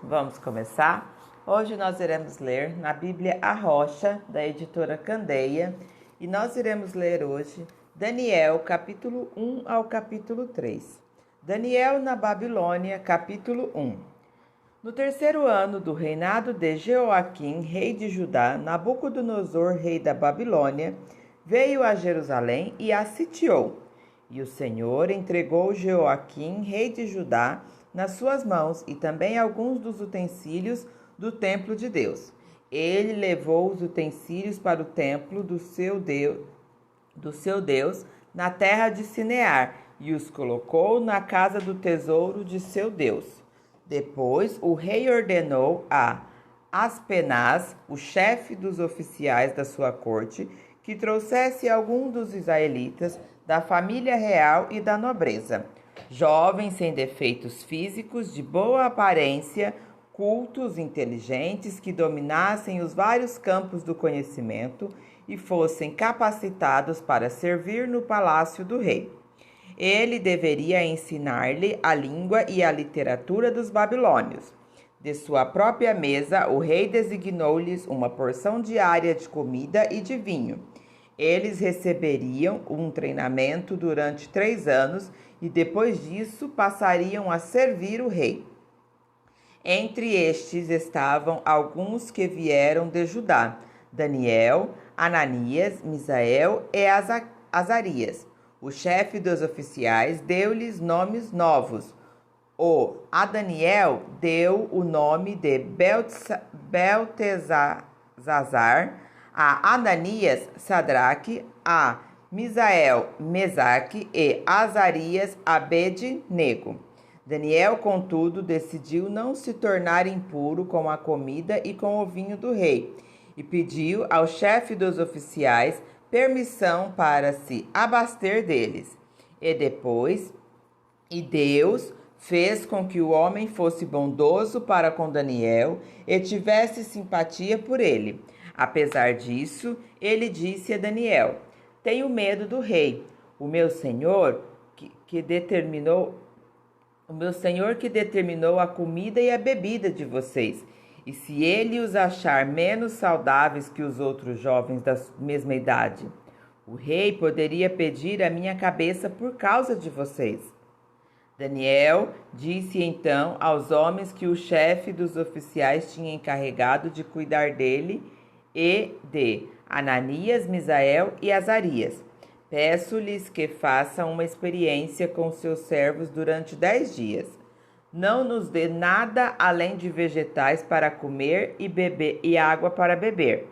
Vamos começar? Hoje nós iremos ler na Bíblia A Rocha, da editora Candeia, e nós iremos ler hoje Daniel, capítulo 1 ao capítulo 3. Daniel na Babilônia, capítulo 1. No terceiro ano do reinado de Jeoaquim, rei de Judá, Nabucodonosor, rei da Babilônia, veio a Jerusalém e a sitiou. E o Senhor entregou Jeoaquim, rei de Judá, nas suas mãos e também alguns dos utensílios do templo de Deus. Ele levou os utensílios para o templo do seu Deus na terra de Sinear e os colocou na casa do tesouro de seu Deus. Depois o rei ordenou a Aspenaz, o chefe dos oficiais da sua corte, que trouxesse algum dos israelitas da família real e da nobreza, jovens sem defeitos físicos, de boa aparência, cultos, inteligentes, que dominassem os vários campos do conhecimento e fossem capacitados para servir no palácio do rei. Ele deveria ensinar-lhe a língua e a literatura dos babilônios. De sua própria mesa, o rei designou-lhes uma porção diária de comida e de vinho. Eles receberiam um treinamento durante 3 anos e depois disso passariam a servir o rei. Entre estes estavam alguns que vieram de Judá: Daniel, Ananias, Misael e Azarias. O chefe dos oficiais deu-lhes nomes novos. A Daniel deu o nome de Beltesazar, a Ananias, Sadraque, a Misael, Mesaque e Azarias, Abed-nego. Daniel, contudo, decidiu não se tornar impuro com a comida e com o vinho do rei, e pediu ao chefe dos oficiais permissão para se abaster deles. E Deus fez com que o homem fosse bondoso para com Daniel e tivesse simpatia por ele. Apesar disso, ele disse a Daniel: tenho medo do rei, o meu senhor que determinou a comida e a bebida de vocês. E se ele os achar menos saudáveis que os outros jovens da mesma idade, o rei poderia pedir a minha cabeça por causa de vocês. Daniel disse então aos homens que o chefe dos oficiais tinha encarregado de cuidar dele e de Ananias, Misael e Azarias: peço-lhes que façam uma experiência com seus servos durante 10 dias. Não nos dê nada além de vegetais para comer e água para beber.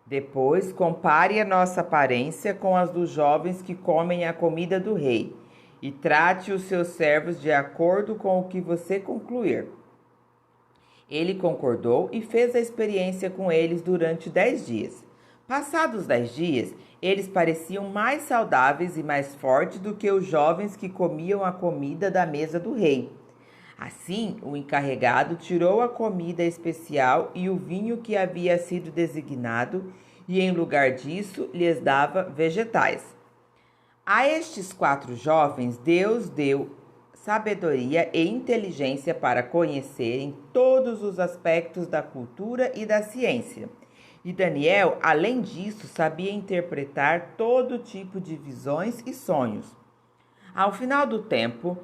Depois, compare a nossa aparência com as dos jovens que comem a comida do rei, e trate os seus servos de acordo com o que você concluir. Ele concordou e fez a experiência com eles durante 10 dias. Passados 10 dias, eles pareciam mais saudáveis e mais fortes do que os jovens que comiam a comida da mesa do rei. Assim, o encarregado tirou a comida especial e o vinho que havia sido designado, e em lugar disso lhes dava vegetais. A estes 4 jovens, Deus deu sabedoria e inteligência para conhecerem todos os aspectos da cultura e da ciência. E Daniel, além disso, sabia interpretar todo tipo de visões e sonhos. Ao final do tempo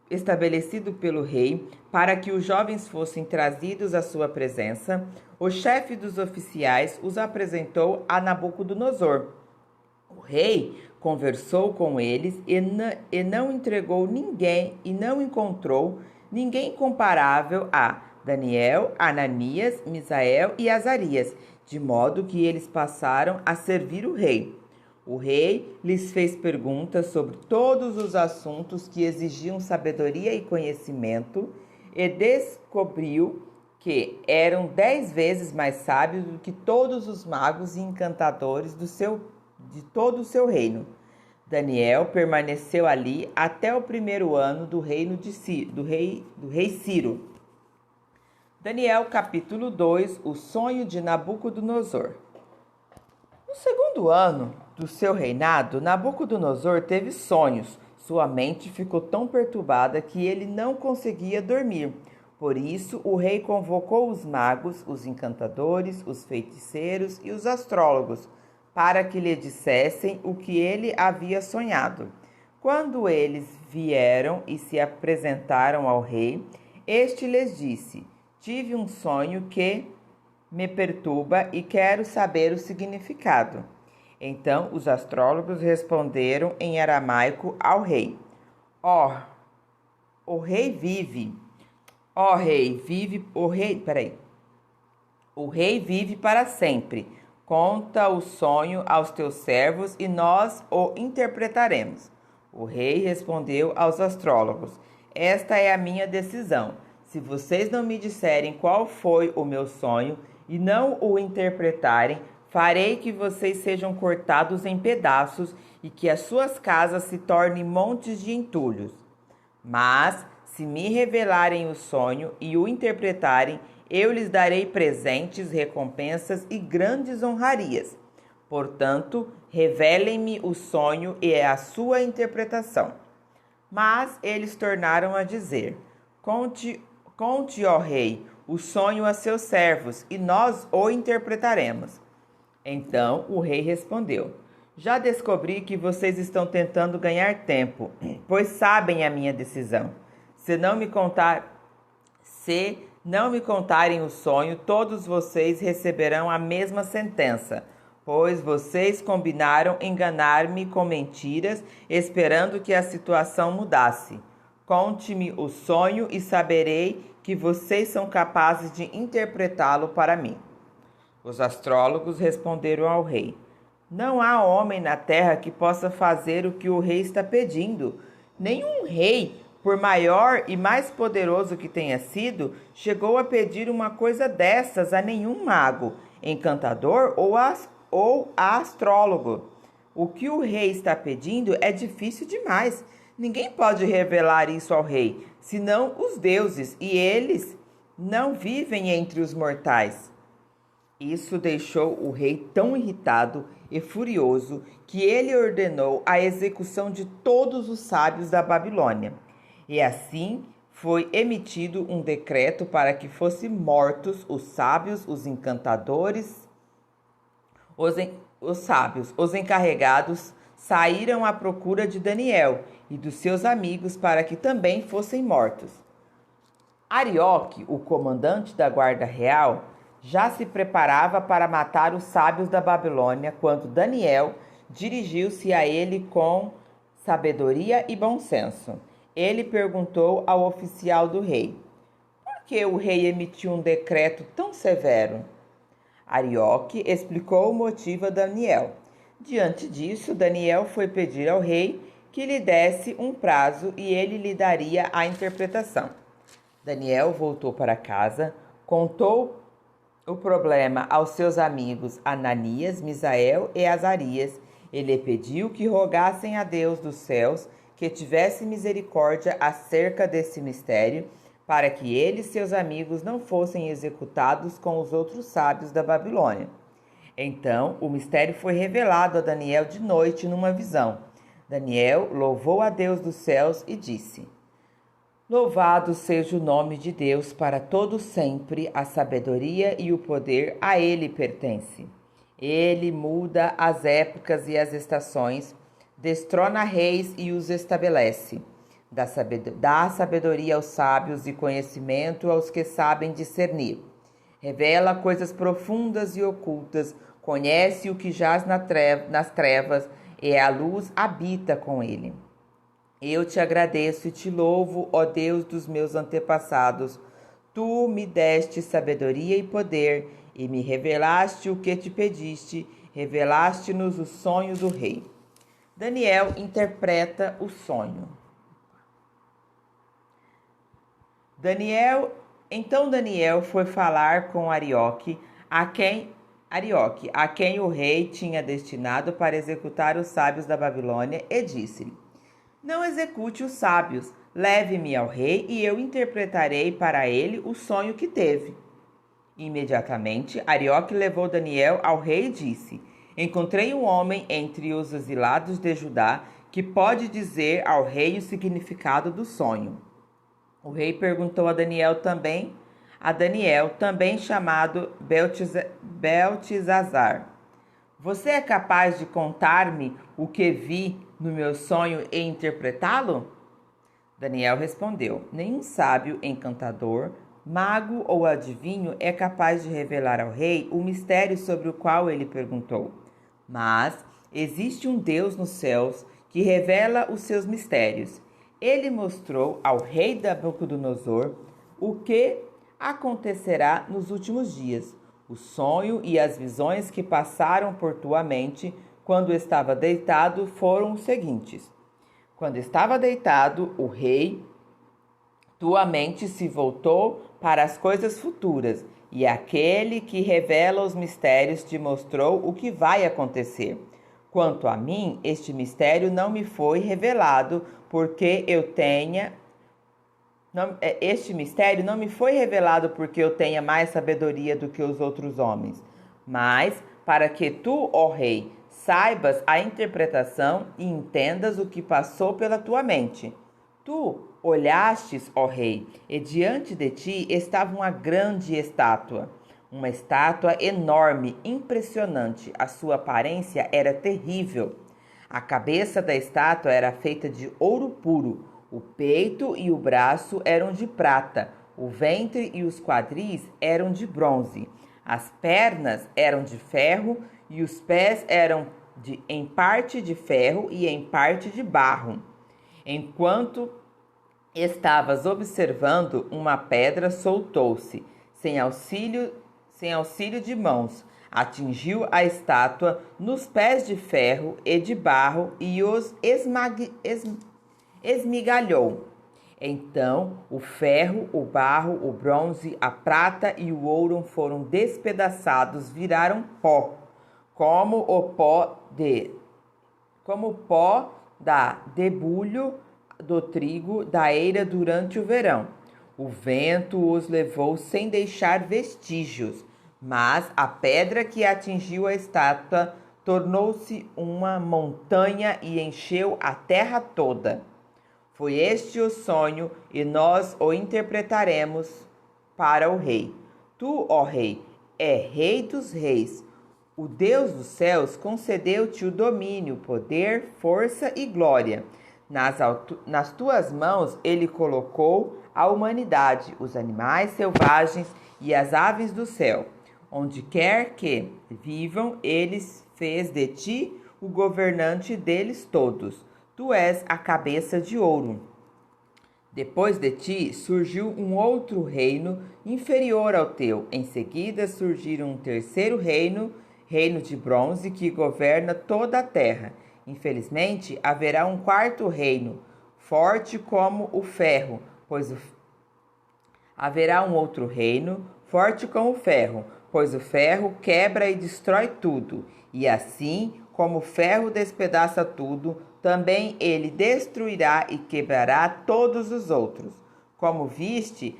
estabelecido pelo rei para que os jovens fossem trazidos à sua presença, o chefe dos oficiais os apresentou a Nabucodonosor. O rei conversou com eles e não entregou ninguém e não encontrou ninguém comparável a Daniel, Ananias, Misael e Azarias, de modo que eles passaram a servir o rei. O rei lhes fez perguntas sobre todos os assuntos que exigiam sabedoria e conhecimento e descobriu que eram 10 vezes mais sábios do que todos os magos e encantadores de todo o seu reino. Daniel permaneceu ali até o primeiro ano do reino do rei Ciro. Daniel capítulo 2, o sonho de Nabucodonosor. No segundo ano do seu reinado, Nabucodonosor teve sonhos. Sua mente ficou tão perturbada que ele não conseguia dormir. Por isso, o rei convocou os magos, os encantadores, os feiticeiros e os astrólogos, para que lhe dissessem o que ele havia sonhado. Quando eles vieram e se apresentaram ao rei, este lhes disse: Tive um sonho que me perturba e quero saber o significado. Então os astrólogos responderam em aramaico ao rei: Ó, o rei vive. Ó rei, vive o rei, peraí. O rei vive para sempre. Conta o sonho aos teus servos e nós o interpretaremos. O rei respondeu aos astrólogos: Esta é a minha decisão. Se vocês não me disserem qual foi o meu sonho e não o interpretarem, farei que vocês sejam cortados em pedaços e que as suas casas se tornem montes de entulhos. Mas, se me revelarem o sonho e o interpretarem, eu lhes darei presentes, recompensas e grandes honrarias. Portanto, revelem-me o sonho e a sua interpretação. Mas eles tornaram a dizer: Conte, ó rei, o sonho a seus servos, e nós o interpretaremos. Então o rei respondeu: Já descobri que vocês estão tentando ganhar tempo, pois sabem a minha decisão. Se não me contarem o sonho, todos vocês receberão a mesma sentença, pois vocês combinaram enganar-me com mentiras, esperando que a situação mudasse. Conte-me o sonho e saberei que vocês são capazes de interpretá-lo para mim. Os astrólogos responderam ao rei: Não há homem na terra que possa fazer o que o rei está pedindo. Nenhum rei, por maior e mais poderoso que tenha sido, chegou a pedir uma coisa dessas a nenhum mago, encantador ou astrólogo. O que o rei está pedindo é difícil demais. Ninguém pode revelar isso ao rei, senão os deuses, e eles não vivem entre os mortais. Isso deixou o rei tão irritado e furioso que ele ordenou a execução de todos os sábios da Babilônia. E assim foi emitido um decreto para que fossem mortos os sábios, os encantadores, os sábios. Os encarregados saíram à procura de Daniel e dos seus amigos para que também fossem mortos. Arioque, o comandante da guarda real, já se preparava para matar os sábios da Babilônia quando Daniel dirigiu-se a ele com sabedoria e bom senso. Ele perguntou ao oficial do rei: Por que o rei emitiu um decreto tão severo? Arioque explicou o motivo a Daniel. Diante disso, Daniel foi pedir ao rei que lhe desse um prazo e ele lhe daria a interpretação. Daniel voltou para casa, contou o problema aos seus amigos Ananias, Misael e Azarias. Ele pediu que rogassem a Deus dos céus que tivesse misericórdia acerca desse mistério, para que ele e seus amigos não fossem executados com os outros sábios da Babilônia. Então, o mistério foi revelado a Daniel de noite numa visão. Daniel louvou a Deus dos céus e disse: Louvado seja o nome de Deus para todo sempre, a sabedoria e o poder a ele pertence. Ele muda as épocas e as estações, destrona reis e os estabelece. Dá sabedoria aos sábios e conhecimento aos que sabem discernir. Revela coisas profundas e ocultas, conhece o que jaz nas trevas, e a luz habita com ele. Eu te agradeço e te louvo, ó Deus dos meus antepassados. Tu me deste sabedoria e poder, e me revelaste o que te pediste, revelaste-nos o sonho do rei. Daniel interpreta o sonho. Então Daniel foi falar com Arioque, a quem o rei tinha destinado para executar os sábios da Babilônia, e disse-lhe: Não execute os sábios, leve-me ao rei e eu interpretarei para ele o sonho que teve. Imediatamente, Arioque levou Daniel ao rei e disse: Encontrei um homem entre os exilados de Judá que pode dizer ao rei o significado do sonho. O rei perguntou a Daniel, também chamado Beltesazar: Você é capaz de contar-me o que vi no meu sonho e interpretá-lo? Daniel respondeu: Nenhum sábio, encantador, mago ou adivinho é capaz de revelar ao rei o mistério sobre o qual ele perguntou. Mas existe um Deus nos céus que revela os seus mistérios. Ele mostrou ao rei Nabucodonosor o que acontecerá nos últimos dias. O sonho e as visões que passaram por tua mente quando estava deitado foram os seguintes. Quando estava deitado, o rei, tua mente se voltou para as coisas futuras, e aquele que revela os mistérios te mostrou o que vai acontecer. Quanto a mim, este mistério não me foi revelado, este mistério não me foi revelado porque eu tenha mais sabedoria do que os outros homens, mas para que tu, ó rei, saibas a interpretação e entendas o que passou pela tua mente. Tu olhastes, ó rei, e diante de ti estava uma grande estátua. Uma estátua enorme, impressionante. A sua aparência era terrível. A cabeça da estátua era feita de ouro puro. O peito e o braço eram de prata. O ventre e os quadris eram de bronze. As pernas eram de ferro e os pés eram em parte de ferro e em parte de barro. Enquanto estavas observando, uma pedra soltou-se, sem auxílio de mãos, atingiu a estátua nos pés de ferro e de barro e os esmigalhou. Então o ferro, o barro, o bronze, a prata e o ouro foram despedaçados, viraram pó, como o pó da debulho do trigo da eira durante o verão. O vento os levou sem deixar vestígios, mas a pedra que atingiu a estátua tornou-se uma montanha e encheu a terra toda. Foi este o sonho, e nós o interpretaremos para o rei. Tu, ó rei, é rei dos reis. O Deus dos céus concedeu-te o domínio, poder, força e glória. Nas tuas mãos ele colocou a humanidade, os animais selvagens e as aves do céu. Onde quer que vivam, ele fez de ti o governante deles todos. Tu és a cabeça de ouro. Depois de ti surgiu um outro reino inferior ao teu. Em seguida surgiu um terceiro reino de bronze, que governa toda a terra. Infelizmente, haverá um quarto reino, forte como o ferro, haverá um outro reino, forte como o ferro, pois o ferro quebra e destrói tudo. E assim como o ferro despedaça tudo, também ele destruirá e quebrará todos os outros. Como viste,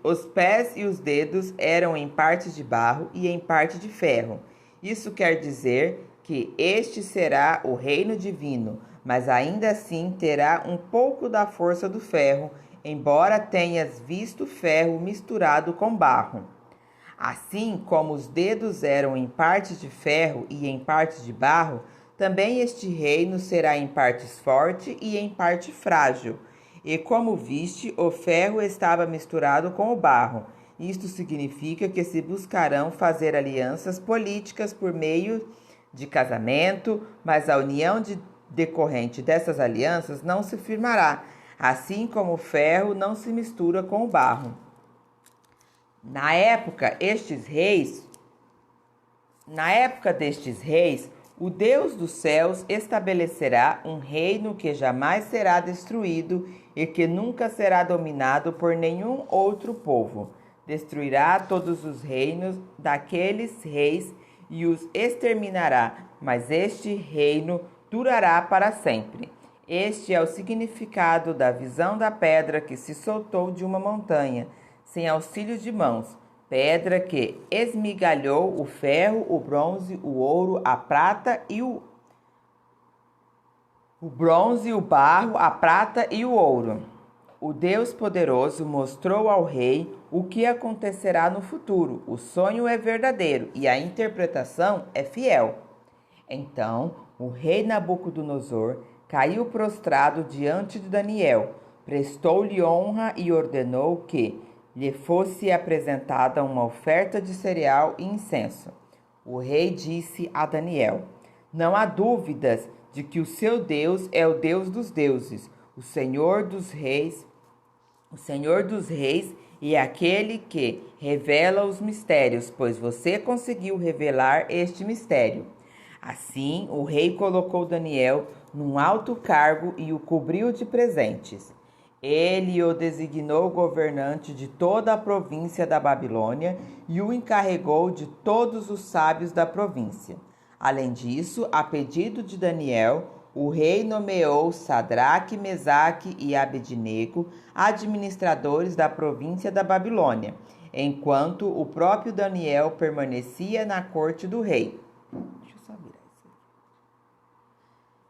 os pés e os dedos eram em parte de barro e em parte de ferro. Isso quer dizer que este será o reino divino, mas ainda assim terá um pouco da força do ferro, embora tenhas visto ferro misturado com barro. Assim como os dedos eram em parte de ferro e em parte de barro, também este reino será em partes forte e em parte frágil. E como viste, o ferro estava misturado com o barro. Isto significa que se buscarão fazer alianças políticas por meio de casamento, mas a união decorrente dessas alianças não se firmará, assim como o ferro não se mistura com o barro. Na época destes reis, o Deus dos céus estabelecerá um reino que jamais será destruído e que nunca será dominado por nenhum outro povo. Destruirá todos os reinos daqueles reis e os exterminará, mas este reino durará para sempre. Este é o significado da visão da pedra que se soltou de uma montanha, sem auxílio de mãos, pedra que esmigalhou o ferro, o bronze, o ouro, a prata e o bronze, o barro, a prata e o ouro. O Deus poderoso mostrou ao rei o que acontecerá no futuro. O sonho é verdadeiro e a interpretação é fiel. Então o rei Nabucodonosor caiu prostrado diante de Daniel, prestou-lhe honra e ordenou que lhe fosse apresentada uma oferta de cereal e incenso. O rei disse a Daniel: Não há dúvidas de que o seu Deus é o Deus dos deuses, o Senhor dos reis e aquele que revela os mistérios, pois você conseguiu revelar este mistério. Assim, o rei colocou Daniel num alto cargo e o cobriu de presentes. Ele o designou governante de toda a província da Babilônia e o encarregou de todos os sábios da província. Além disso, a pedido de Daniel, o rei nomeou Sadraque, Mesaque e Abednego administradores da província da Babilônia, enquanto o próprio Daniel permanecia na corte do rei. Deixa eu só virar isso aqui.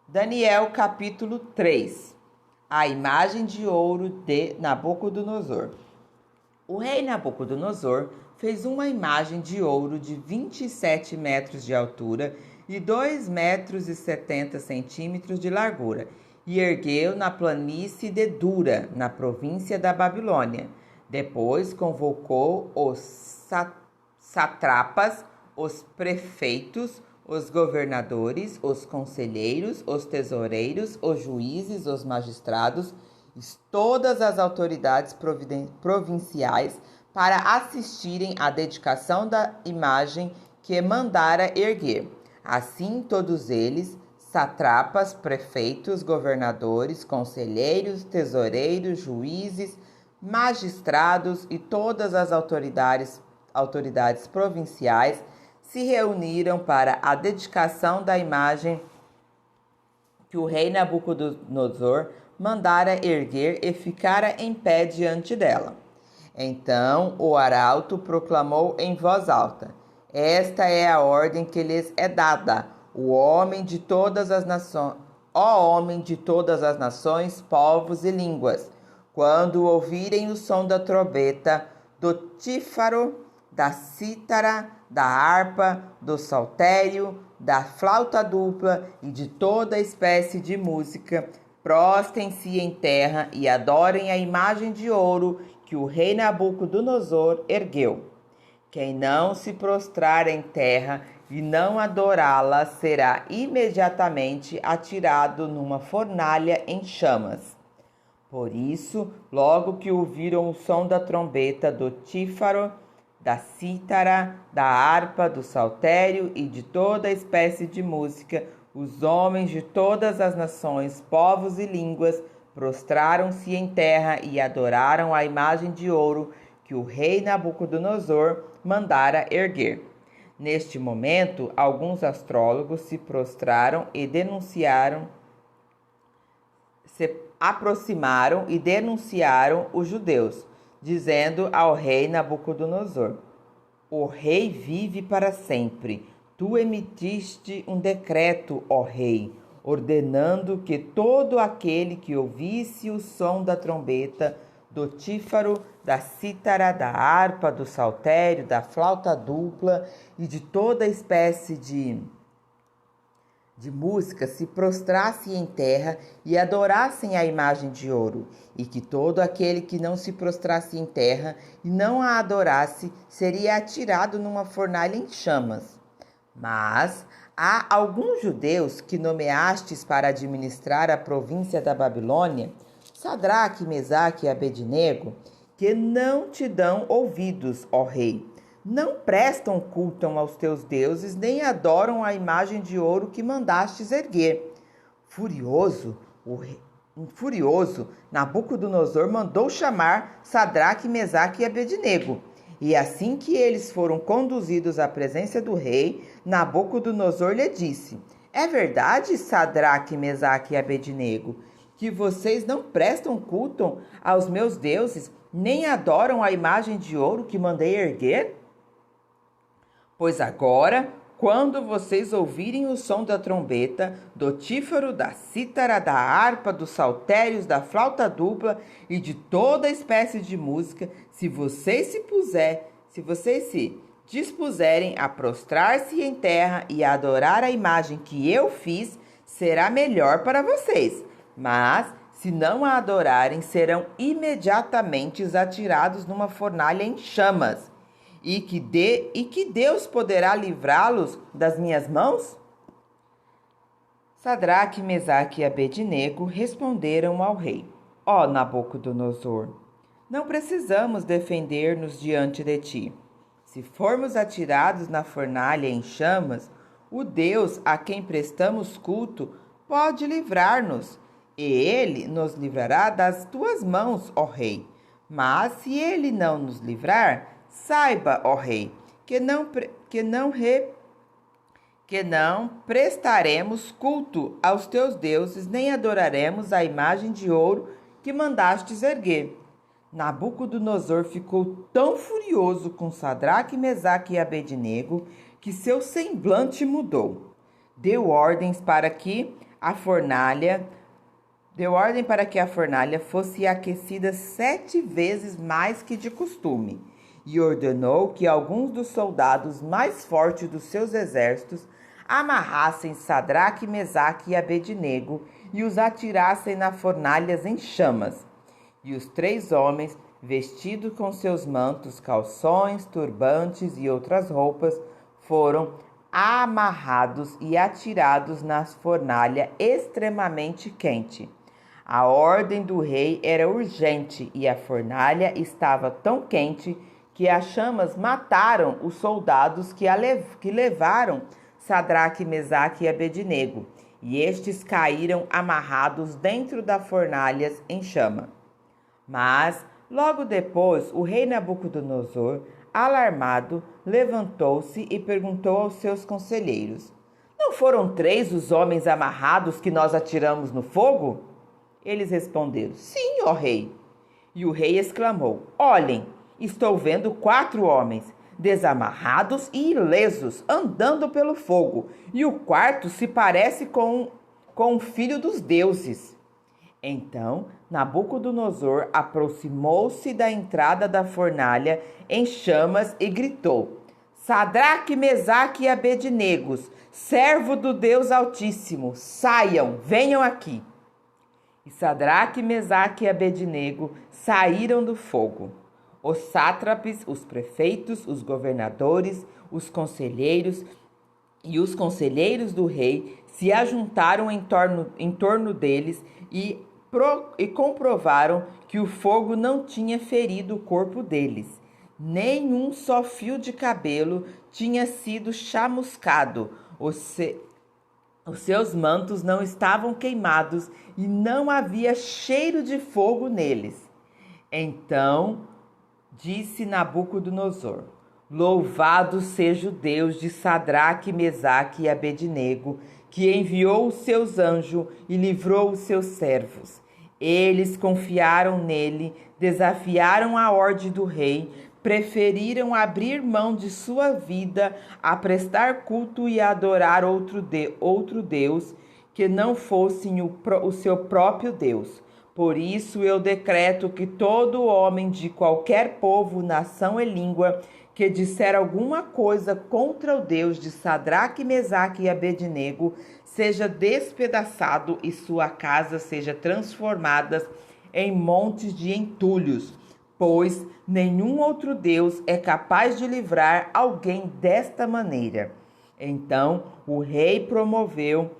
Daniel capítulo 3. A imagem de ouro de Nabucodonosor. O rei Nabucodonosor fez uma imagem de ouro de 27 metros de altura e 2,70 metros de largura, e ergueu na planície de Dura, na província da Babilônia. Depois convocou os satrapas, os prefeitos, os governadores, os conselheiros, os tesoureiros, os juízes, os magistrados e todas as autoridades provinciais para assistirem à dedicação da imagem que mandara erguer. Assim, todos eles, satrapas, prefeitos, governadores, conselheiros, tesoureiros, juízes, magistrados e todas as autoridades provinciais, se reuniram para a dedicação da imagem que o rei Nabucodonosor mandara erguer e ficara em pé diante dela. Então o arauto proclamou em voz alta: Esta é a ordem que lhes é dada, ó homem de todas as nações, povos e línguas, quando ouvirem o som da trombeta, do tífaro, da cítara, da harpa, do saltério, da flauta dupla e de toda espécie de música, prostem-se em terra e adorem a imagem de ouro que o rei Nabucodonosor ergueu. Quem não se prostrar em terra e não adorá-la será imediatamente atirado numa fornalha em chamas. Por isso, logo que ouviram o som da trombeta, do tífaro, da cítara, da harpa, do saltério e de toda espécie de música, os homens de todas as nações, povos e línguas prostraram-se em terra e adoraram a imagem de ouro que o rei Nabucodonosor mandara erguer. Neste momento, alguns astrólogos se prostraram e se aproximaram e denunciaram os judeus, dizendo ao rei Nabucodonosor: O rei vive para sempre. Tu emitiste um decreto, ó rei, ordenando que todo aquele que ouvisse o som da trombeta, do tífaro, da cítara, da harpa, do saltério, da flauta dupla e de toda espécie de música se prostrasse em terra e adorassem a imagem de ouro, e que todo aquele que não se prostrasse em terra e não a adorasse seria atirado numa fornalha em chamas. Mas há alguns judeus que nomeastes para administrar a província da Babilônia, Sadraque, Mesaque e Abednego, que não te dão ouvidos, ó rei. Não prestam culto aos teus deuses, nem adoram a imagem de ouro que mandastes erguer. Furioso, Nabucodonosor mandou chamar Sadraque, Mesaque e Abednego. E assim que eles foram conduzidos à presença do rei, Nabucodonosor lhe disse: É verdade, Sadraque, Mesaque e Abednego, que vocês não prestam culto aos meus deuses, nem adoram a imagem de ouro que mandei erguer? Pois agora quando vocês ouvirem o som da trombeta, do tífaro, da cítara, da harpa, dos saltérios, da flauta dupla e de toda espécie de música, se vocês se dispuserem a prostrar-se em terra e a adorar a imagem que eu fiz, será melhor para vocês. Mas, se não a adorarem, serão imediatamente atirados numa fornalha em chamas. E que Deus poderá livrá-los das minhas mãos? Sadraque, Mesaque e Abednego responderam ao rei: Ó Nabucodonosor, não precisamos defender-nos diante de ti. Se formos atirados na fornalha em chamas, o Deus a quem prestamos culto pode livrar-nos, e ele nos livrará das tuas mãos, ó rei. Mas se ele não nos livrar, saiba, ó rei, que não prestaremos culto aos teus deuses, nem adoraremos a imagem de ouro que mandastes erguer. Nabucodonosor ficou tão furioso com Sadraque, Mesaque e Abednego que seu semblante mudou. Deu ordem para que a fornalha fosse aquecida 7 vezes mais que de costume, e ordenou que alguns dos soldados mais fortes dos seus exércitos amarrassem Sadraque, Mesaque e Abednego e os atirassem na fornalhas em chamas. E os 3 homens, vestidos com seus mantos, calções, turbantes e outras roupas, foram amarrados e atirados na fornalha extremamente quente. A ordem do rei era urgente e a fornalha estava tão quente que as chamas mataram os soldados que levaram Sadraque, Mesaque e Abednego, e estes caíram amarrados dentro da fornalha em chama. Mas, logo depois, o rei Nabucodonosor, alarmado, levantou-se e perguntou aos seus conselheiros: Não foram 3 os homens amarrados que nós atiramos no fogo? Eles responderam: Sim, ó rei. E o rei exclamou: Olhem, estou vendo 4 homens, desamarrados e ilesos, andando pelo fogo, e o quarto se parece com o filho dos deuses. Então Nabucodonosor aproximou-se da entrada da fornalha em chamas e gritou: Sadraque, Mesaque e Abednego, servo do Deus Altíssimo, saiam, venham aqui. E Sadraque, Mesaque e Abednego saíram do fogo. Os sátrapes, os prefeitos, os governadores, os conselheiros e os conselheiros do rei se ajuntaram em torno deles e comprovaram que o fogo não tinha ferido o corpo deles. Nenhum só fio de cabelo tinha sido chamuscado. Os seus mantos não estavam queimados e não havia cheiro de fogo neles. Então disse Nabucodonosor: Louvado seja o Deus de Sadraque, Mesaque e Abednego, que enviou os seus anjos e livrou os seus servos. Eles confiaram nele, desafiaram a ordem do rei, preferiram abrir mão de sua vida a prestar culto e adorar outro Deus que não fosse o seu próprio Deus. Por isso eu decreto que todo homem de qualquer povo, nação e língua que disser alguma coisa contra o Deus de Sadraque, Mesaque e Abednego seja despedaçado e sua casa seja transformada em montes de entulhos, pois nenhum outro Deus é capaz de livrar alguém desta maneira. Então o rei promoveu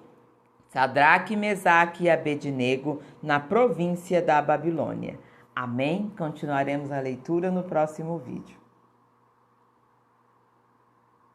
Sadraque, Mesaque e Abednego na província da Babilônia. Amém? Continuaremos a leitura no próximo vídeo.